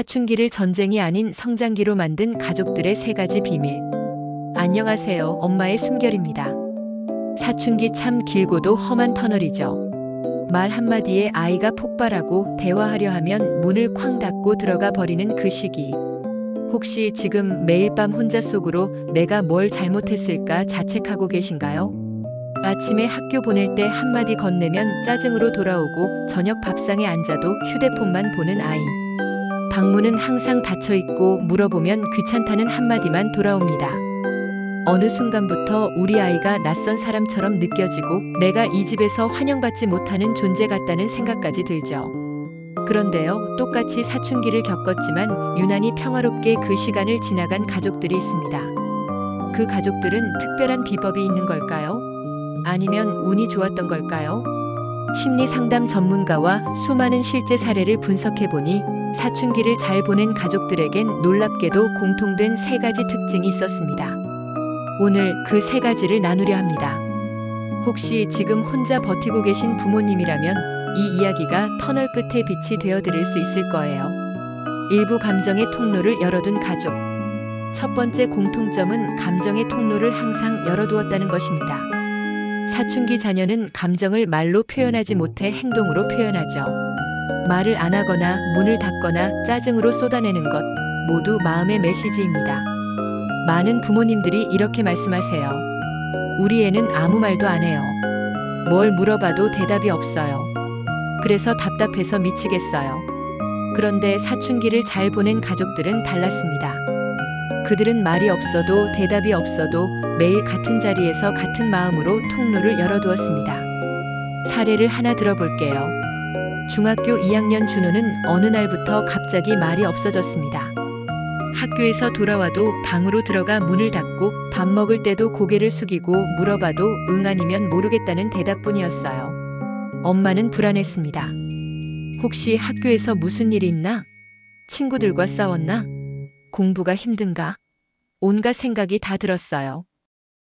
사춘기를 전쟁이 아닌 성장기로 만든 가족들의 세 가지 비밀. 안녕하세요. 엄마의 숨결입니다. 사춘기 참 길고도 험한 터널이죠. 말 한마디에 아이가 폭발하고 대화하려 하면 문을 쾅 닫고 들어가 버리는 그 시기. 혹시 지금 매일 밤 혼자 속으로 내가 뭘 잘못했을까 자책하고 계신가요? 아침에 학교 보낼 때 한마디 건네면 짜증으로 돌아오고 저녁 밥상에 앉아도 휴대폰만 보는 아이. 방문은 항상 닫혀 있고 물어보면 귀찮다는 한마디만 돌아옵니다. 어느 순간부터 우리 아이가 낯선 사람처럼 느껴지고 내가 이 집에서 환영받지 못하는 존재 같다는 생각까지 들죠. 그런데요, 똑같이 사춘기를 겪었지만 유난히 평화롭게 그 시간을 지나간 가족들이 있습니다. 그 가족들은 특별한 비법이 있는 걸까요? 아니면 운이 좋았던 걸까요? 심리 상담 전문가와 수많은 실제 사례를 분석해보니 사춘기를 잘 보낸 가족들에겐 놀랍게도 공통된 세 가지 특징이 있었습니다. 오늘 그 세 가지를 나누려 합니다. 혹시 지금 혼자 버티고 계신 부모님이라면 이 이야기가 터널 끝의 빛이 되어드릴 수 있을 거예요. 일부 감정의 통로를 열어둔 가족. 첫 번째 공통점은 감정의 통로를 항상 열어두었다는 것입니다. 사춘기 자녀는 감정을 말로 표현하지 못해 행동으로 표현하죠. 말을 안 하거나 문을 닫거나 짜증으로 쏟아내는 것 모두 마음의 메시지입니다. 많은 부모님들이 이렇게 말씀하세요. 우리 애는 아무 말도 안 해요. 뭘 물어봐도 대답이 없어요. 그래서 답답해서 미치겠어요. 그런데 사춘기를 잘 보낸 가족들은 달랐습니다. 그들은 말이 없어도 대답이 없어도 매일 같은 자리에서 같은 마음으로 통로를 열어두었습니다. 사례를 하나 들어볼게요. 중학교 2학년 준호는 어느 날부터 갑자기 말이 없어졌습니다. 학교에서 돌아와도 방으로 들어가 문을 닫고 밥 먹을 때도 고개를 숙이고 물어봐도 응 아니면 모르겠다는 대답뿐이었어요. 엄마는 불안했습니다. 혹시 학교에서 무슨 일이 있나? 친구들과 싸웠나? 공부가 힘든가? 온갖 생각이 다 들었어요.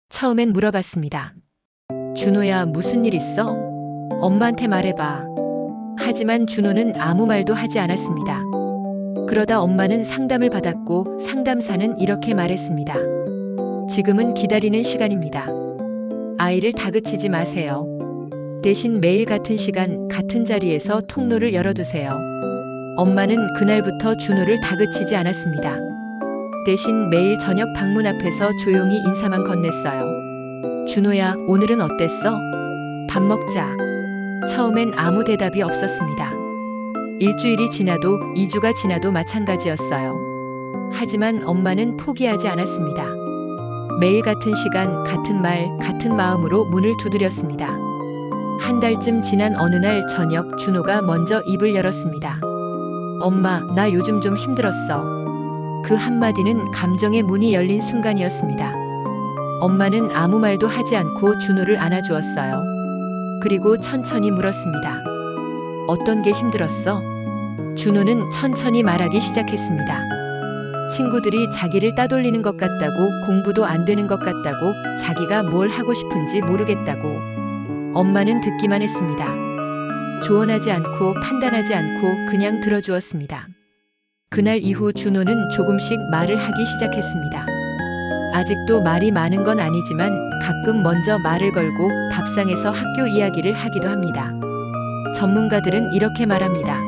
처음엔 물어봤습니다. 준호야, 무슨 일 있어? 엄마한테 말해봐. 하지만 준호는 아무 말도 하지 않았습니다. 그러다 엄마는 상담을 받았고 상담사는 이렇게 말했습니다. 지금은 기다리는 시간입니다. 아이를 다그치지 마세요. 대신 매일 같은 시간, 같은 자리에서 통로를 열어두세요. 엄마는 그날부터 준호를 다그치지 않았습니다. 대신 매일 저녁 방문 앞에서 조용히 인사만 건넸어요. 준호야, 오늘은 어땠어? 밥 먹자. 처음엔 아무 대답이 없었습니다. 일주일이 지나도 2주가 지나도 마찬가지였어요. 하지만 엄마는 포기하지 않았습니다. 매일 같은 시간, 같은 말, 같은 마음으로 문을 두드렸습니다. 한 달쯤 지난 어느 날 저녁 준호가 먼저 입을 열었습니다. 엄마, 나 요즘 좀 힘들었어. 그 한마디는 감정의 문이 열린 순간이었습니다. 엄마는 아무 말도 하지 않고 준호를 안아주었어요. 그리고 천천히 물었습니다. 어떤 게 힘들었어? 준호는 천천히 말하기 시작했습니다. 친구들이 자기를 따돌리는 것 같다고, 공부도 안 되는 것 같다고, 자기가 뭘 하고 싶은지 모르겠다고. 엄마는 듣기만 했습니다. 조언하지 않고 판단하지 않고 그냥 들어주었습니다. 그날 이후 준호는 조금씩 말을 하기 시작했습니다. 아직도 말이 많은 건 아니지만 가끔 먼저 말을 걸고 밥상에서 학교 이야기를 하기도 합니다. 전문가들은 이렇게 말합니다.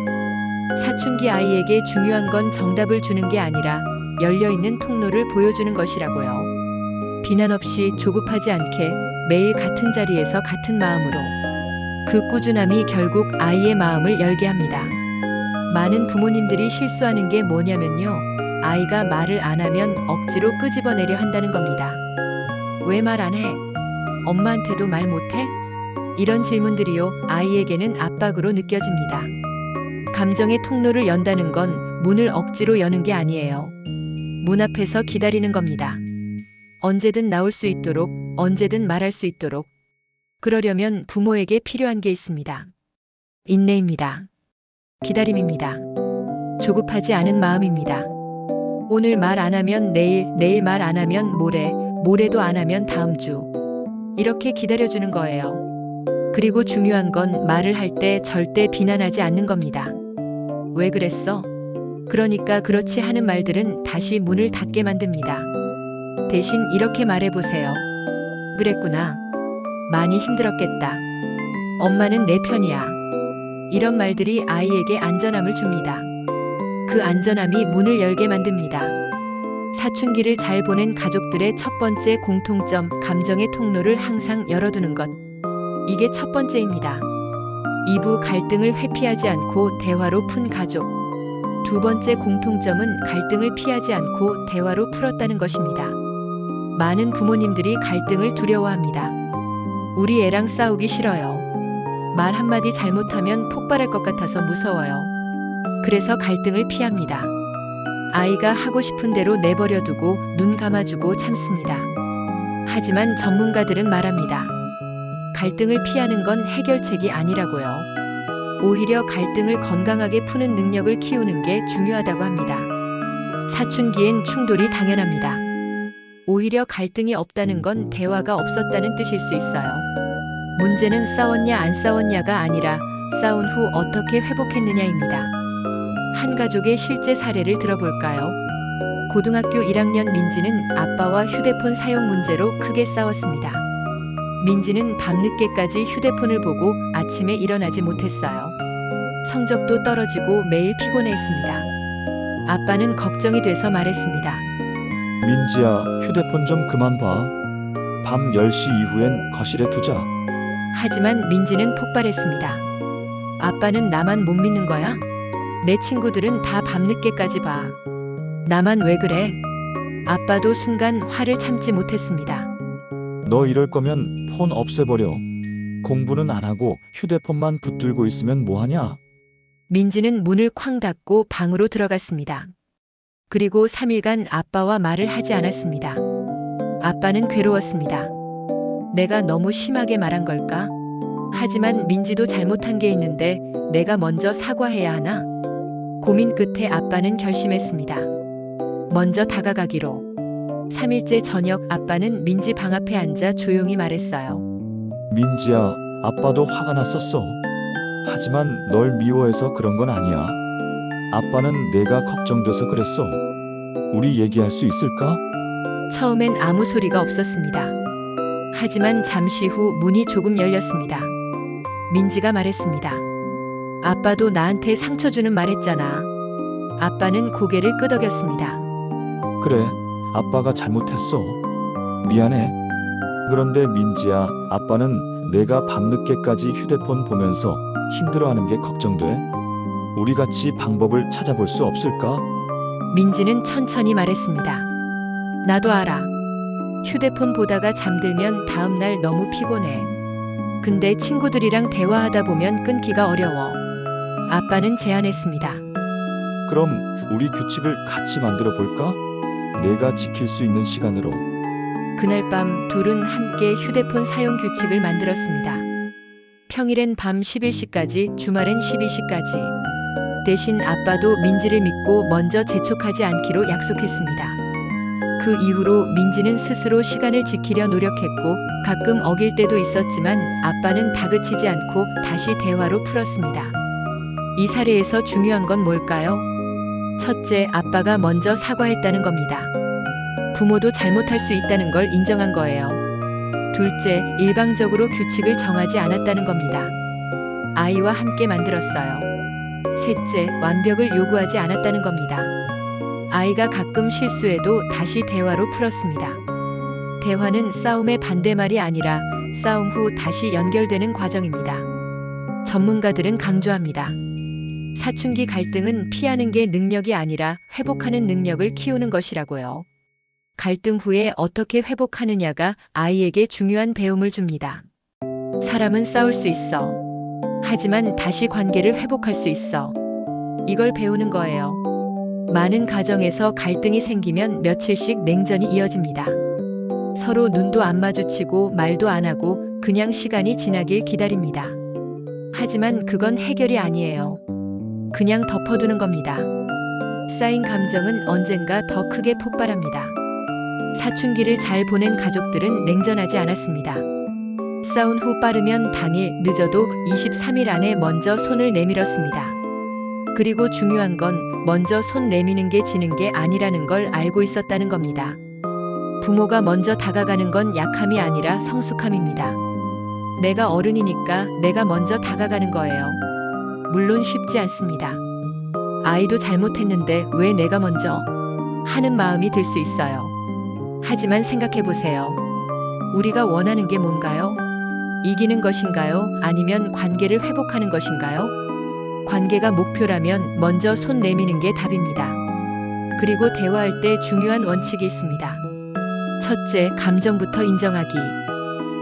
사춘기 아이에게 중요한 건 정답을 주는 게 아니라 열려있는 통로를 보여주는 것이라고요. 비난 없이 조급하지 않게 매일 같은 자리에서 같은 마음으로. 그 꾸준함이 결국 아이의 마음을 열게 합니다. 많은 부모님들이 실수하는 게 뭐냐면요. 아이가 말을 안 하면 억지로 끄집어내려 한다는 겁니다. 왜 말 안 해? 엄마한테도 말 못해? 이런 질문들이요, 아이에게는 압박으로 느껴집니다. 감정의 통로를 연다는 건 문을 억지로 여는 게 아니에요. 문 앞에서 기다리는 겁니다. 언제든 나올 수 있도록, 언제든 말할 수 있도록. 그러려면 부모에게 필요한 게 있습니다. 인내입니다. 기다림입니다. 조급하지 않은 마음입니다. 오늘 말 안 하면 내일, 내일 말 안 하면 모레, 모레도 안 하면 다음 주. 이렇게 기다려주는 거예요. 그리고 중요한 건 말을 할 때 절대 비난하지 않는 겁니다. 왜 그랬어? 그러니까 그렇지 하는 말들은 다시 문을 닫게 만듭니다. 대신 이렇게 말해보세요. 그랬구나. 많이 힘들었겠다. 엄마는 내 편이야. 이런 말들이 아이에게 안전함을 줍니다. 그 안전함이 문을 열게 만듭니다. 사춘기를 잘 보낸 가족들의 첫 번째 공통점, 감정의 통로를 항상 열어두는 것. 이게 첫 번째입니다. 이부 갈등을 회피하지 않고 대화로 푼 가족. 두 번째 공통점은 갈등을 피하지 않고 대화로 풀었다는 것입니다. 많은 부모님들이 갈등을 두려워합니다. 우리 애랑 싸우기 싫어요. 말 한마디 잘못하면 폭발할 것 같아서 무서워요. 그래서 갈등을 피합니다. 아이가 하고 싶은 대로 내버려 두고 눈 감아주고 참습니다. 하지만 전문가들은 말합니다. 갈등을 피하는 건 해결책이 아니라고요. 오히려 갈등을 건강하게 푸는 능력을 키우는 게 중요하다고 합니다. 사춘기엔 충돌이 당연합니다. 오히려 갈등이 없다는 건 대화가 없었다는 뜻일 수 있어요. 문제는 싸웠냐 안 싸웠냐가 아니라 싸운 후 어떻게 회복했느냐입니다. 한 가족의 실제 사례를 들어볼까요? 고등학교 1학년 민지는 아빠와 휴대폰 사용 문제로 크게 싸웠습니다. 민지는 밤늦게까지 휴대폰을 보고 아침에 일어나지 못했어요. 성적도 떨어지고 매일 피곤해했습니다. 아빠는 걱정이 돼서 말했습니다. 민지야, 휴대폰 좀 그만 봐. 밤 10시 이후엔 거실에 두자. 하지만 민지는 폭발했습니다. 아빠는 나만 못 믿는 거야? 내 친구들은 다 밤늦게까지 봐. 나만 왜 그래? 아빠도 순간 화를 참지 못했습니다. 너 이럴 거면 폰 없애버려. 공부는 안 하고 휴대폰만 붙들고 있으면 뭐하냐? 민지는 문을 쾅 닫고 방으로 들어갔습니다. 그리고 3일간 아빠와 말을 하지 않았습니다. 아빠는 괴로웠습니다. 내가 너무 심하게 말한 걸까? 하지만 민지도 잘못한 게 있는데 내가 먼저 사과해야 하나? 고민 끝에 아빠는 결심했습니다. 먼저 다가가기로. 3일째 저녁 아빠는 민지 방 앞에 앉아 조용히 말했어요. 민지야, 아빠도 화가 났었어. 하지만 널 미워해서 그런 건 아니야. 아빠는 내가 걱정돼서 그랬어. 우리 얘기할 수 있을까? 처음엔 아무 소리가 없었습니다. 하지만 잠시 후 문이 조금 열렸습니다. 민지가 말했습니다. 아빠도 나한테 상처 주는 말 했잖아. 아빠는 고개를 끄덕였습니다. 그래, 아빠가 잘못했어. 미안해. 그런데 민지야, 아빠는 내가 밤늦게까지 휴대폰 보면서 힘들어하는 게 걱정돼. 우리 같이 방법을 찾아볼 수 없을까? 민지는 천천히 말했습니다. 나도 알아. 휴대폰 보다가 잠들면 다음날 너무 피곤해. 근데 친구들이랑 대화하다 보면 끊기가 어려워. 아빠는 제안했습니다. 그럼 우리 규칙을 같이 만들어 볼까? 내가 지킬 수 있는 시간으로. 그날 밤 둘은 함께 휴대폰 사용 규칙을 만들었습니다. 평일엔 밤 11시까지, 주말엔 12시까지. 대신 아빠도 민지를 믿고 먼저 재촉하지 않기로 약속했습니다. 그 이후로 민지는 스스로 시간을 지키려 노력했고 가끔 어길 때도 있었지만 아빠는 다그치지 않고 다시 대화로 풀었습니다. 이 사례에서 중요한 건 뭘까요? 첫째, 아빠가 먼저 사과했다는 겁니다. 부모도 잘못할 수 있다는 걸 인정한 거예요. 둘째, 일방적으로 규칙을 정하지 않았다는 겁니다. 아이와 함께 만들었어요. 셋째, 완벽을 요구하지 않았다는 겁니다. 아이가 가끔 실수해도 다시 대화로 풀었습니다. 대화는 싸움의 반대말이 아니라 싸움 후 다시 연결되는 과정입니다. 전문가들은 강조합니다. 사춘기 갈등은 피하는 게 능력이 아니라 회복하는 능력을 키우는 것이라고요. 갈등 후에 어떻게 회복하느냐가 아이에게 중요한 배움을 줍니다. 사람은 싸울 수 있어. 하지만 다시 관계를 회복할 수 있어. 이걸 배우는 거예요. 많은 가정에서 갈등이 생기면 며칠씩 냉전이 이어집니다. 서로 눈도 안 마주치고 말도 안 하고 그냥 시간이 지나길 기다립니다. 하지만 그건 해결이 아니에요. 그냥 덮어두는 겁니다. 쌓인 감정은 언젠가 더 크게 폭발합니다. 사춘기를 잘 보낸 가족들은 냉전하지 않았습니다. 싸운 후 빠르면 당일, 늦어도 23일 안에 먼저 손을 내밀었습니다. 그리고 중요한 건 먼저 손 내미는 게 지는 게 아니라는 걸 알고 있었다는 겁니다. 부모가 먼저 다가가는 건 약함이 아니라 성숙함입니다. 내가 어른이니까 내가 먼저 다가가는 거예요. 물론 쉽지 않습니다. 아이도 잘못했는데 왜 내가 먼저 하는 마음이 들 수 있어요. 하지만 생각해 보세요. 우리가 원하는 게 뭔가요? 이기는 것인가요? 아니면 관계를 회복하는 것인가요? 관계가 목표라면 먼저 손 내미는 게 답입니다. 그리고 대화할 때 중요한 원칙이 있습니다. 첫째, 감정부터 인정하기.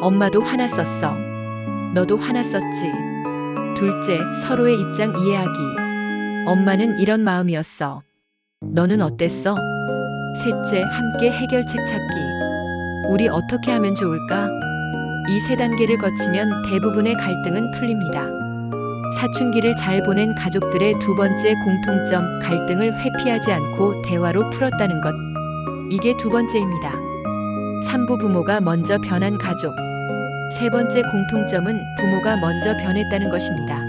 엄마도 화났었어. 너도 화났었지. 둘째, 서로의 입장 이해하기. 엄마는 이런 마음이었어. 너는 어땠어? 셋째, 함께 해결책 찾기. 우리 어떻게 하면 좋을까? 이 세 단계를 거치면 대부분의 갈등은 풀립니다. 사춘기를 잘 보낸 가족들의 두 번째 공통점, 갈등을 회피하지 않고 대화로 풀었다는 것. 이게 두 번째입니다. 산부 부모가 먼저 변한 가족. 세 번째 공통점은 부모가 먼저 변했다는 것입니다.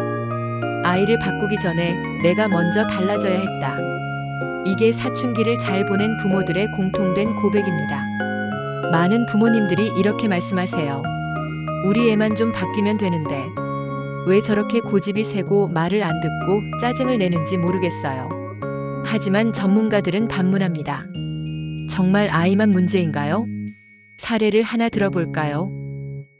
아이를 바꾸기 전에 내가 먼저 달라져야 했다. 이게 사춘기를 잘 보낸 부모들의 공통된 고백입니다. 많은 부모님들이 이렇게 말씀하세요. 우리 애만 좀 바뀌면 되는데 왜 저렇게 고집이 세고 말을 안 듣고 짜증을 내는지 모르겠어요. 하지만 전문가들은 반문합니다. 정말 아이만 문제인가요? 사례를 하나 들어볼까요?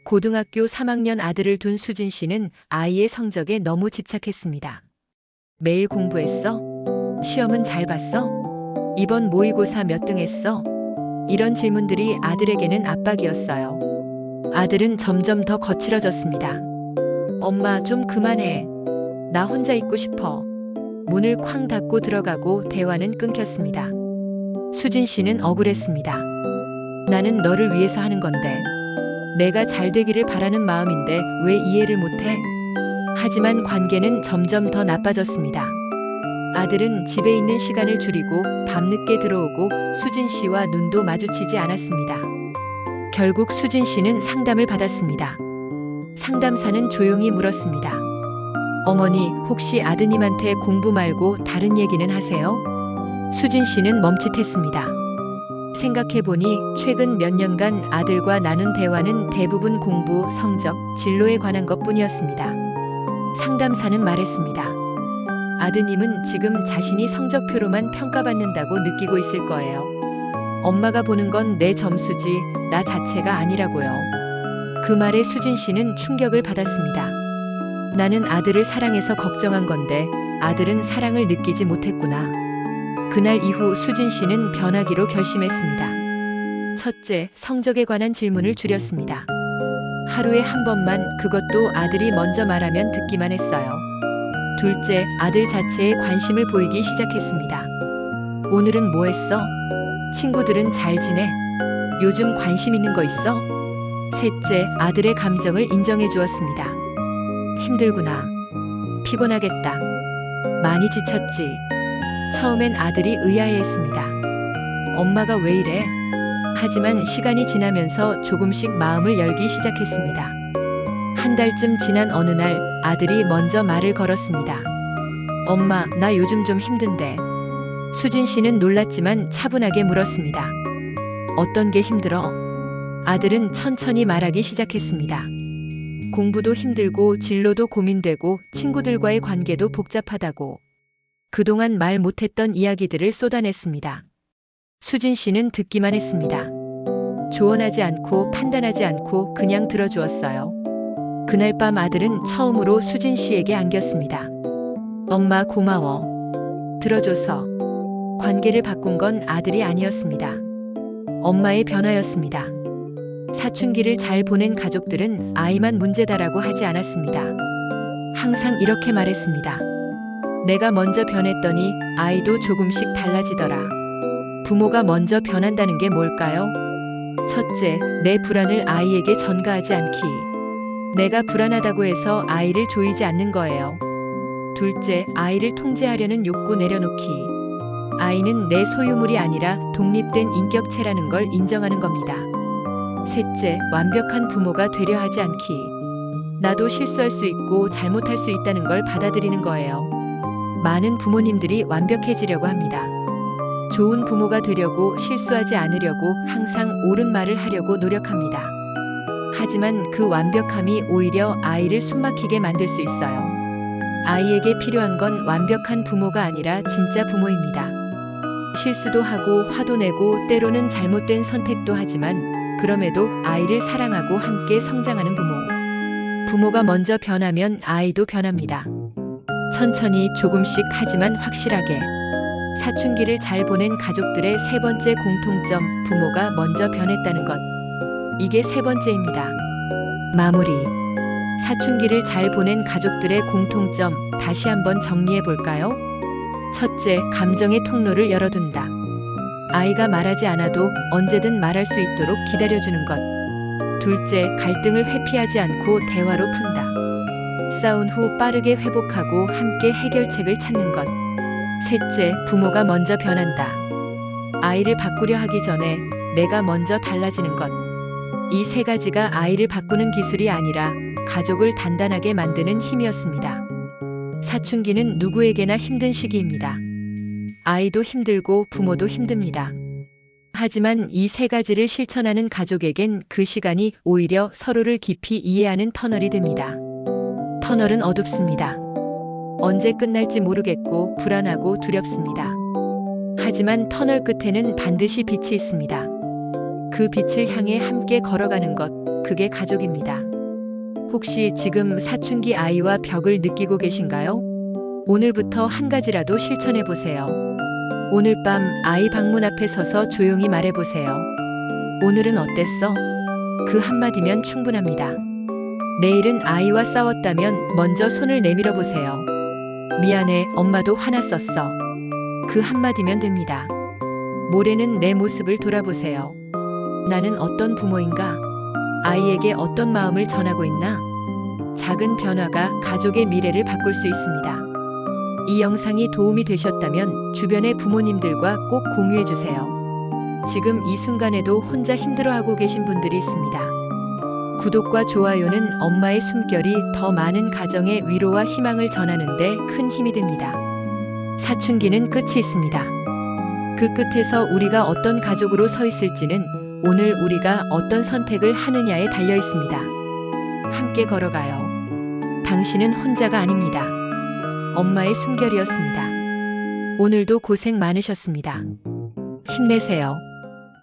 고등학교 3학년 아들을 둔 수진 씨는 아이의 성적에 너무 집착했습니다. 매일 공부했어? 시험은 잘 봤어? 이번 모의고사 몇 등 했어? 이런 질문들이 아들에게는 압박이었어요. 아들은 점점 더 거칠어졌습니다. 엄마, 좀 그만해. 나 혼자 있고 싶어. 문을 쾅 닫고 들어가고 대화는 끊겼습니다. 수진 씨는 억울했습니다. 나는 너를 위해서 하는 건데. 내가 잘 되기를 바라는 마음인데 왜 이해를 못해? 하지만 관계는 점점 더 나빠졌습니다. 아들은 집에 있는 시간을 줄이고 밤늦게 들어오고 수진 씨와 눈도 마주치지 않았습니다. 결국 수진 씨는 상담을 받았습니다. 상담사는 조용히 물었습니다. 어머니, 혹시 아드님한테 공부 말고 다른 얘기는 하세요? 수진 씨는 멈칫했습니다. 생각해보니 최근 몇 년간 아들과 나눈 대화는 대부분 공부, 성적, 진로에 관한 것뿐이었습니다. 상담사는 말했습니다. 아드님은 지금 자신이 성적표로만 평가받는다고 느끼고 있을 거예요. 엄마가 보는 건 내 점수지 나 자체가 아니라고요. 그 말에 수진 씨는 충격을 받았습니다. 나는 아들을 사랑해서 걱정한 건데 아들은 사랑을 느끼지 못했구나. 그날 이후 수진 씨는 변하기로 결심했습니다. 첫째, 성적에 관한 질문을 줄였습니다. 하루에 한 번만, 그것도 아들이 먼저 말하면 듣기만 했어요. 둘째, 아들 자체에 관심을 보이기 시작했습니다. 오늘은 뭐 했어? 친구들은 잘 지내? 요즘 관심 있는 거 있어? 셋째, 아들의 감정을 인정해 주었습니다. 힘들구나. 피곤하겠다. 많이 지쳤지. 처음엔 아들이 의아해했습니다. 엄마가 왜 이래? 하지만 시간이 지나면서 조금씩 마음을 열기 시작했습니다. 한 달쯤 지난 어느 날 아들이 먼저 말을 걸었습니다. 엄마, 나 요즘 좀 힘든데. 수진 씨는 놀랐지만 차분하게 물었습니다. 어떤 게 힘들어? 아들은 천천히 말하기 시작했습니다. 공부도 힘들고 진로도 고민되고 친구들과의 관계도 복잡하다고. 그동안 말 못했던 이야기들을 쏟아냈습니다. 수진 씨는 듣기만 했습니다. 조언하지 않고 판단하지 않고 그냥 들어주었어요. 그날 밤 아들은 처음으로 수진 씨에게 안겼습니다. 엄마, 고마워. 들어줘서. 관계를 바꾼 건 아들이 아니었습니다. 엄마의 변화였습니다. 사춘기를 잘 보낸 가족들은 아이만 문제다라고 하지 않았습니다. 항상 이렇게 말했습니다. 내가 먼저 변했더니 아이도 조금씩 달라지더라. 부모가 먼저 변한다는 게 뭘까요? 첫째, 내 불안을 아이에게 전가하지 않기. 내가 불안하다고 해서 아이를 조이지 않는 거예요. 둘째, 아이를 통제하려는 욕구 내려놓기. 아이는 내 소유물이 아니라 독립된 인격체라는 걸 인정하는 겁니다. 셋째, 완벽한 부모가 되려 하지 않기. 나도 실수할 수 있고 잘못할 수 있다는 걸 받아들이는 거예요. 많은 부모님들이 완벽해지려고 합니다. 좋은 부모가 되려고 실수하지 않으려고 항상 옳은 말을 하려고 노력합니다. 하지만 그 완벽함이 오히려 아이를 숨막히게 만들 수 있어요. 아이에게 필요한 건 완벽한 부모가 아니라 진짜 부모입니다. 실수도 하고 화도 내고 때로는 잘못된 선택도 하지만 그럼에도 아이를 사랑하고 함께 성장하는 부모. 부모가 먼저 변하면 아이도 변합니다. 천천히 조금씩 하지만 확실하게. 사춘기를 잘 보낸 가족들의 세 번째 공통점, 부모가 먼저 변했다는 것. 이게 세 번째입니다. 마무리. 사춘기를 잘 보낸 가족들의 공통점, 다시 한번 정리해 볼까요? 첫째, 감정의 통로를 열어둔다. 아이가 말하지 않아도 언제든 말할 수 있도록 기다려주는 것. 둘째, 갈등을 회피하지 않고 대화로 푼다. 싸운 후 빠르게 회복하고 함께 해결책을 찾는 것. 셋째, 부모가 먼저 변한다. 아이를 바꾸려 하기 전에 내가 먼저 달라지는 것. 이 세 가지가 아이를 바꾸는 기술이 아니라 가족을 단단하게 만드는 힘이었습니다. 사춘기는 누구에게나 힘든 시기입니다. 아이도 힘들고 부모도 힘듭니다. 하지만 이 세 가지를 실천하는 가족에겐 그 시간이 오히려 서로를 깊이 이해하는 터널이 됩니다. 터널은 어둡습니다. 언제 끝날지 모르겠고 불안하고 두렵습니다. 하지만 터널 끝에는 반드시 빛이 있습니다. 그 빛을 향해 함께 걸어가는 것, 그게 가족입니다. 혹시 지금 사춘기 아이와 벽을 느끼고 계신가요? 오늘부터 한 가지라도 실천해 보세요. 오늘 밤 아이 방문 앞에 서서 조용히 말해 보세요. 오늘은 어땠어? 그 한마디면 충분합니다. 내일은 아이와 싸웠다면 먼저 손을 내밀어 보세요. 미안해, 엄마도 화났었어. 그 한마디면 됩니다. 모레는 내 모습을 돌아보세요. 나는 어떤 부모인가? 아이에게 어떤 마음을 전하고 있나? 작은 변화가 가족의 미래를 바꿀 수 있습니다. 이 영상이 도움이 되셨다면 주변의 부모님들과 꼭 공유해 주세요. 지금 이 순간에도 혼자 힘들어하고 계신 분들이 있습니다. 구독과 좋아요는 엄마의 숨결이 더 많은 가정에 위로와 희망을 전하는 데 큰 힘이 됩니다. 사춘기는 끝이 있습니다. 그 끝에서 우리가 어떤 가족으로 서 있을지는 오늘 우리가 어떤 선택을 하느냐에 달려 있습니다. 함께 걸어가요. 당신은 혼자가 아닙니다. 엄마의 숨결이었습니다. 오늘도 고생 많으셨습니다. 힘내세요.